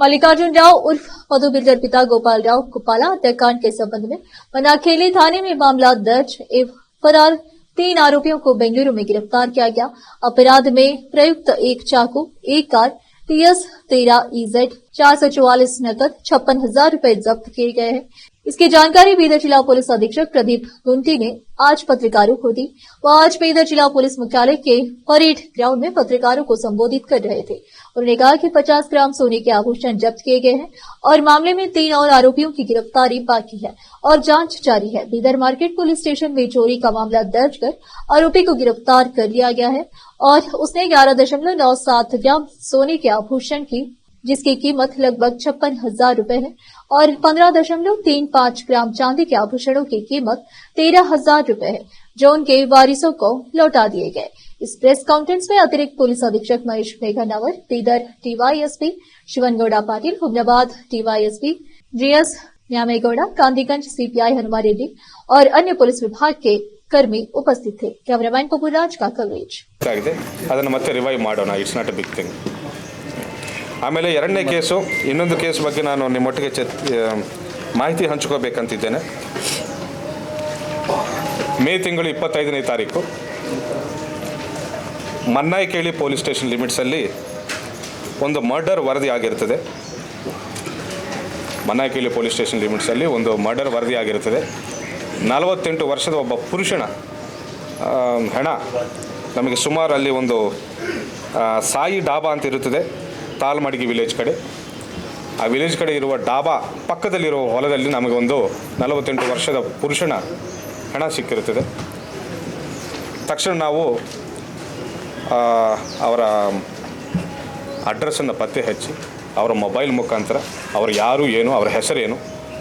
मल्लिकार्जुन राव उर्फ मधु बिल्डर पिता गोपाल राव कुपाला हत्याकांड के संबंध में मनाखेली थाने में मामला दर्ज एवं फरार 3 आरोपियों को बेंगलुरु में गिरफ्तार किया गया। अपराध में प्रयुक्त एक चाकू, एक कार, TS 13EZ 444 नकद 56,000 रुपए जब्त किए गए हैं। इसकी जानकारी बीदर जिला पुलिस अधीक्षक प्रदीप गुंटी ने आज पत्रकारों को दी। वह आज बीदर जिला पुलिस मुख्यालय के परेड ग्राउंड में पत्रकारों को संबोधित कर रहे थे। उन्होंने कहा कि 50 ग्राम सोने के आभूषण जब्त किए गए हैं और मामले में 3 और आरोपियों की गिरफ्तारी बाकी है और जांच जारी है। बीदर मार्केट पुलिस स्टेशन में चोरी का मामला दर्ज कर आरोपी को गिरफ्तार कर लिया गया है और उसने 11.97 ग्राम सोने के आभूषण की, जिसकी कीमत लगभग 56,000 रुपए है और 15.35 ग्राम चांदी के आभूषणों की कीमत 13,000 रुपए है, जो उनके वारिसों को लौटा दिए गए। इस प्रेस कॉन्फ्रेंस में अतिरिक्त पुलिस अधीक्षक Mahesh मेघानावर, Bidar DYSP शिवनगौड़ा Patil, Humnabad DYSP GS न्यामेगौड़ा, कांदीगंज CPI Hanuman Reddy और अन्य पुलिस विभाग के कर्मी उपस्थित थे। कैमरामैन पपुराज का कवरेज। ಅದನ್ನು ಮತ್ತೆ ರಿವೈವ್ ಮಾಡೋಣ, it's not a big thing. ಆಮೇಲೆ ಎರಡನೇ ಕೇಸು, ಇನ್ನೊಂದು ಕೇಸ್ ಬಗ್ಗೆ ನಾನು ನಿಮ್ಮೊಟ್ಟಿಗೆ ಮಾಹಿತಿ ಹಂಚ್ಕೋಬೇಕಂತಿದ್ದೇನೆ. ಮೇ ತಿಂಗಳು 25ನೇ ತಾರೀಕು ಮನ್ನಾಯಿಕೇಳಿ ಪೊಲೀಸ್ ಸ್ಟೇಷನ್ ಲಿಮಿಟ್ಸಲ್ಲಿ ಒಂದು ಮರ್ಡರ್ ವರದಿ ಆಗಿರುತ್ತದೆ. ಮನ್ನಾಯಿಕೇಳಿ ಪೊಲೀಸ್ ಸ್ಟೇಷನ್ ಲಿಮಿಟ್ಸಲ್ಲಿ ಒಂದು ಮರ್ಡರ್ ವರದಿ ಆಗಿರುತ್ತದೆ. 48 ವರ್ಷದ ಒಬ್ಬ ಪುರುಷನ ಹೆಣ ನಮಗೆ ಸುಮಾರು ಅಲ್ಲಿ ಒಂದು ಸಾಯಿ ಡಾಬಾ ಅಂತ ಇರುತ್ತದೆ ತಾಲ್ಮಡಿಗೆ ವಿಲೇಜ್ ಕಡೆ. ಆ ವಿಲೇಜ್ ಕಡೆ ಇರುವ ಡಾಬಾ ಪಕ್ಕದಲ್ಲಿರುವ ಹೊಲದಲ್ಲಿ ನಮಗೆ ಒಂದು 48 ವರ್ಷದ ಪುರುಷನ ಹೆಣ ಸಿಕ್ಕಿರುತ್ತದೆ. ತಕ್ಷಣ ನಾವು ಅವರ ಅಡ್ರೆಸ್ಸನ್ನು ಪತ್ತೆ ಹಚ್ಚಿ ಅವರ ಮೊಬೈಲ್ ಮುಖಾಂತರ ಅವರು ಯಾರು ಏನು, ಅವರ ಹೆಸರೇನು,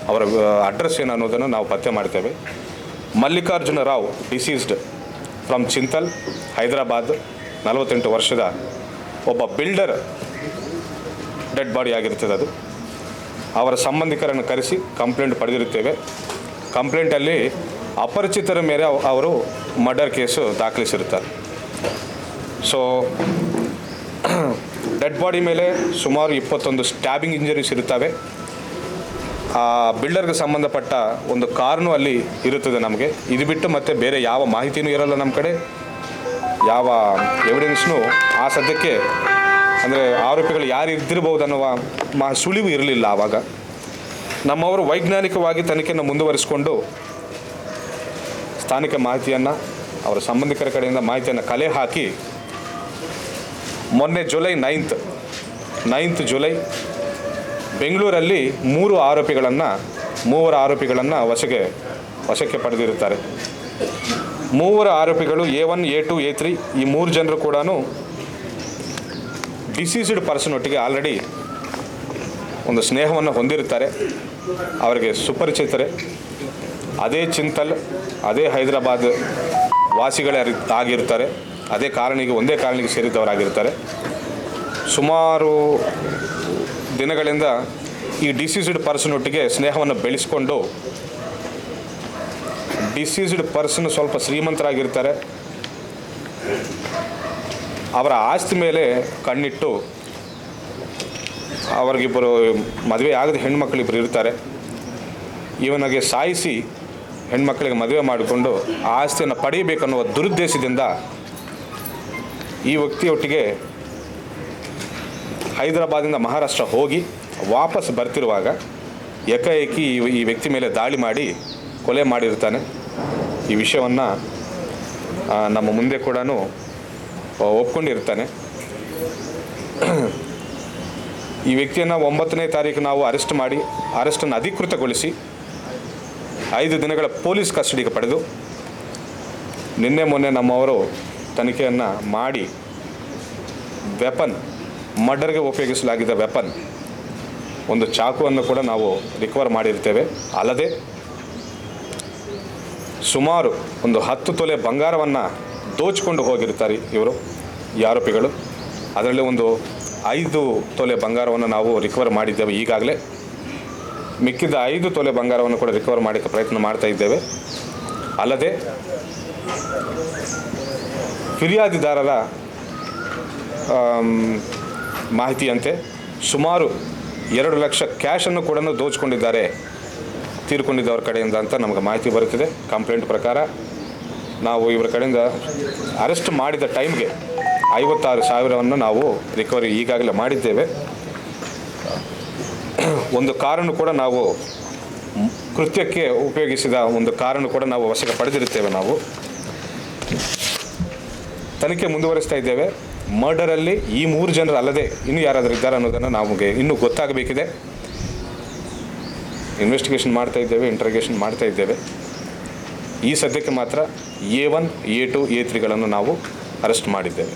ಅವರ ಅಡ್ರೆಸ್ ಏನು ಅನ್ನೋದನ್ನು ನಾವು ಪತ್ತೆ ಮಾಡ್ತೇವೆ. ಮಲ್ಲಿಕಾರ್ಜುನ ರಾವ್ ಡಿಸೀಸ್ಡ್ ಫ್ರಮ್ ಚಿಂತಲ್, ಹೈದರಾಬಾದ್, 48 ವರ್ಷದ ಒಬ್ಬ ಬಿಲ್ಡರ್ ಡೆಡ್ ಬಾಡಿ ಆಗಿರ್ತದೆ. ಅದು ಅವರ ಸಂಬಂಧಿಕರನ್ನು ಕರೆಸಿ ಕಂಪ್ಲೇಂಟ್ ಪಡೆದಿರುತ್ತೇವೆ. ಕಂಪ್ಲೇಂಟಲ್ಲಿ ಅಪರಿಚಿತರ ಮೇಲೆ ಅವರು ಮರ್ಡರ್ ಕೇಸು ದಾಖಲಿಸಿರುತ್ತಾರೆ. ಸೊ ಡೆಡ್ ಬಾಡಿ ಮೇಲೆ ಸುಮಾರು 21 ಸ್ಟ್ಯಾಬಿಂಗ್ ಇಂಜರೀಸ್ ಇರುತ್ತವೆ. ಆ ಬಿಲ್ಡರ್ಗೆ ಸಂಬಂಧಪಟ್ಟ ಒಂದು ಕಾರ್ನು ಅಲ್ಲಿ ಇರುತ್ತದೆ ನಮಗೆ. ಇದು ಬಿಟ್ಟು ಮತ್ತೆ ಬೇರೆ ಯಾವ ಮಾಹಿತಿನೂ ಇರಲ್ಲ ನಮ್ಮ ಕಡೆ, ಯಾವ ಎವಿಡೆನ್ಸ್ನೂ ಆ ಸದ್ಯಕ್ಕೆ, ಅಂದರೆ ಆರೋಪಿಗಳು ಯಾರು ಇದ್ದಿರಬಹುದು ಅನ್ನುವ ಸುಳಿವು ಇರಲಿಲ್ಲ. ಆವಾಗ ನಮ್ಮವರು ವೈಜ್ಞಾನಿಕವಾಗಿ ತನಿಖೆಯನ್ನು ಮುಂದುವರಿಸಿಕೊಂಡು ಸ್ಥಾನಿಕ ಮಾಹಿತಿಯನ್ನು, ಅವರ ಸಂಬಂಧಿಕರ ಕಡೆಯಿಂದ ಮಾಹಿತಿಯನ್ನು ಕಲೆ ಹಾಕಿ ಮೊನ್ನೆ ಜುಲೈ 9 ಜುಲೈ ಬೆಂಗಳೂರಲ್ಲಿ 3 ಆರೋಪಿಗಳನ್ನು ವಶಕ್ಕೆ ಪಡೆದಿರುತ್ತಾರೆ. 3 ಆರೋಪಿಗಳು A1, A2, A3 ಈ 3 ಜನರು ಕೂಡ ಡಿಸೀಸ್ಡ್ ಪರ್ಸನ್ ಒಟ್ಟಿಗೆ ಆಲ್ರೆಡಿ ಒಂದು ಸ್ನೇಹವನ್ನು ಹೊಂದಿರುತ್ತಾರೆ. ಅವರಿಗೆ ಸುಪರಿಚಿತರೆ. ಅದೇ ಚಿಂತಲ್, ಅದೇ ಹೈದರಾಬಾದ್ ವಾಸಿಗಳೇ ಆಗಿರ್ತಾರೆ. ಒಂದೇ ಕಾರಣಿಗೆ ಸೇರಿದವರಾಗಿರ್ತಾರೆ. ಸುಮಾರು ದಿನಗಳಿಂದ ಈ ಡಿಸೀಸ್ಡ್ ಪರ್ಸನ್ ಒಟ್ಟಿಗೆ ಸ್ನೇಹವನ್ನು ಬೆಳೆಸಿಕೊಂಡು, ಡಿಸೀಸ್ಡ್ ಪರ್ಸನ್ ಸ್ವಲ್ಪ ಶ್ರೀಮಂತರಾಗಿರ್ತಾರೆ. ಅವರ ಆಸ್ತಿ ಮೇಲೆ ಕಣ್ಣಿಟ್ಟು ಅವ್ರಿಗಿಬ್ಬರು ಮದುವೆ ಆಗದ ಹೆಣ್ಮಕ್ಳಿಬ್ಬರು ಇರ್ತಾರೆ. ಇವನಿಗೆ ಸಾಯಿಸಿ ಹೆಣ್ಮಕ್ಳಿಗೆ ಮದುವೆ ಮಾಡಿಕೊಂಡು ಆ ಆಸ್ತಿಯನ್ನು ಪಡೆಯಬೇಕನ್ನುವ ದುರುದ್ದೇಶದಿಂದ ಈ ವ್ಯಕ್ತಿಯೊಟ್ಟಿಗೆ ಹೈದರಾಬಾದಿಂದ ಮಹಾರಾಷ್ಟ್ರ ಹೋಗಿ ವಾಪಸ್ ಬರ್ತಿರುವಾಗ ಏಕಾಏಕಿ ಈ ವ್ಯಕ್ತಿ ಮೇಲೆ ದಾಳಿ ಮಾಡಿ ಕೊಲೆ ಮಾಡಿರ್ತಾನೆ. ಈ ವಿಷಯವನ್ನು ನಮ್ಮ ಮುಂದೆ ಕೂಡ ಒಪ್ಕೊಂಡಿರ್ತಾನೆ. ಈ ವ್ಯಕ್ತಿಯನ್ನು 9ನೇ ತಾರೀಕು ನಾವು ಅರೆಸ್ಟ್ ಮಾಡಿ, ಅರೆಸ್ಟನ್ನು ಅಧಿಕೃತಗೊಳಿಸಿ 5 ದಿನಗಳ ಪೊಲೀಸ್ ಕಸ್ಟಡಿಗೆ ಪಡೆದು, ನಿನ್ನೆ ಮೊನ್ನೆ ನಮ್ಮವರು ತನಿಖೆಯನ್ನು ಮಾಡಿ ವೆಪನ್, ಮರ್ಡರ್ಗೆ ಉಪಯೋಗಿಸಲಾಗಿದ್ದ ವೆಪನ್, ಒಂದು ಚಾಕುವನ್ನು ಕೂಡ ನಾವು ರಿಕವರ್ ಮಾಡಿರ್ತೇವೆ. ಅಲ್ಲದೆ ಸುಮಾರು ಒಂದು 10 ತೊಲೆ ಬಂಗಾರವನ್ನು ದೋಚಿಕೊಂಡು ಹೋಗಿರ್ತಾರೆ ಇವರು, ಈ ಆರೋಪಿಗಳು. ಅದರಲ್ಲಿ ಒಂದು 5 ತೊಲೆ ಬಂಗಾರವನ್ನು ನಾವು ರಿಕವರ್ ಮಾಡಿದ್ದೇವೆ ಈಗಾಗಲೇ. ಮಿಕ್ಕಿದ 5 ತೊಲೆ ಬಂಗಾರವನ್ನು ಕೂಡ ರಿಕವರ್ ಮಾಡೋಕ್ಕೆ ಪ್ರಯತ್ನ ಮಾಡ್ತಾ ಇದ್ದೇವೆ. ಅಲ್ಲದೆ ಫಿರ್ಯಾದಿದಾರರ ಮಾಹಿತಿಯಂತೆ ಸುಮಾರು 2 ಲಕ್ಷ ಕ್ಯಾಶನ್ನು ಕೂಡ ದೋಚಿಕೊಂಡಿದ್ದಾರೆ ತೀರ್ಕೊಂಡಿದ್ದವ್ರ ಕಡೆಯಿಂದ ಅಂತ ನಮಗೆ ಮಾಹಿತಿ ಬರುತ್ತಿದೆ. ಕಂಪ್ಲೇಂಟ್ ಪ್ರಕಾರ ನಾವು ಇವರ ಕಡೆಯಿಂದ ಅರೆಸ್ಟ್ ಮಾಡಿದ ಟೈಮ್ಗೆ 56,000ವನ್ನು ನಾವು ರಿಕವರಿ ಈಗಾಗಲೇ ಮಾಡಿದ್ದೇವೆ. ಒಂದು ಕಾರನ್ನು ಕೂಡ ನಾವು ಕೃತ್ಯಕ್ಕೆ ಉಪಯೋಗಿಸಿದ ಒಂದು ಕಾರನ್ನು ಕೂಡ ನಾವು ವಶಕ್ಕೆ ಪಡೆದಿರುತ್ತೇವೆ. ನಾವು ತನಿಖೆ ಮುಂದುವರಿಸ್ತಾ ಇದ್ದೇವೆ. ಮರ್ಡರಲ್ಲಿ ಈ 3 ಜನರು ಅಲ್ಲದೆ ಇನ್ನೂ ಯಾರಾದರೂ ಇದ್ದಾರೆ ಅನ್ನೋದನ್ನು ನಮಗೆ ಇನ್ನೂ ಗೊತ್ತಾಗಬೇಕಿದೆ. ಇನ್ವೆಸ್ಟಿಗೇಷನ್ ಮಾಡ್ತಾ ಇದ್ದೇವೆ, ಇಂಟ್ರೋಗೇಷನ್ ಮಾಡ್ತಾ ಇದ್ದೇವೆ. ಈ ಸದ್ಯಕ್ಕೆ ಮಾತ್ರ A1, A2, A3ಗಳನ್ನು ನಾವು ಅರೆಸ್ಟ್ ಮಾಡಿದ್ದೇವೆ.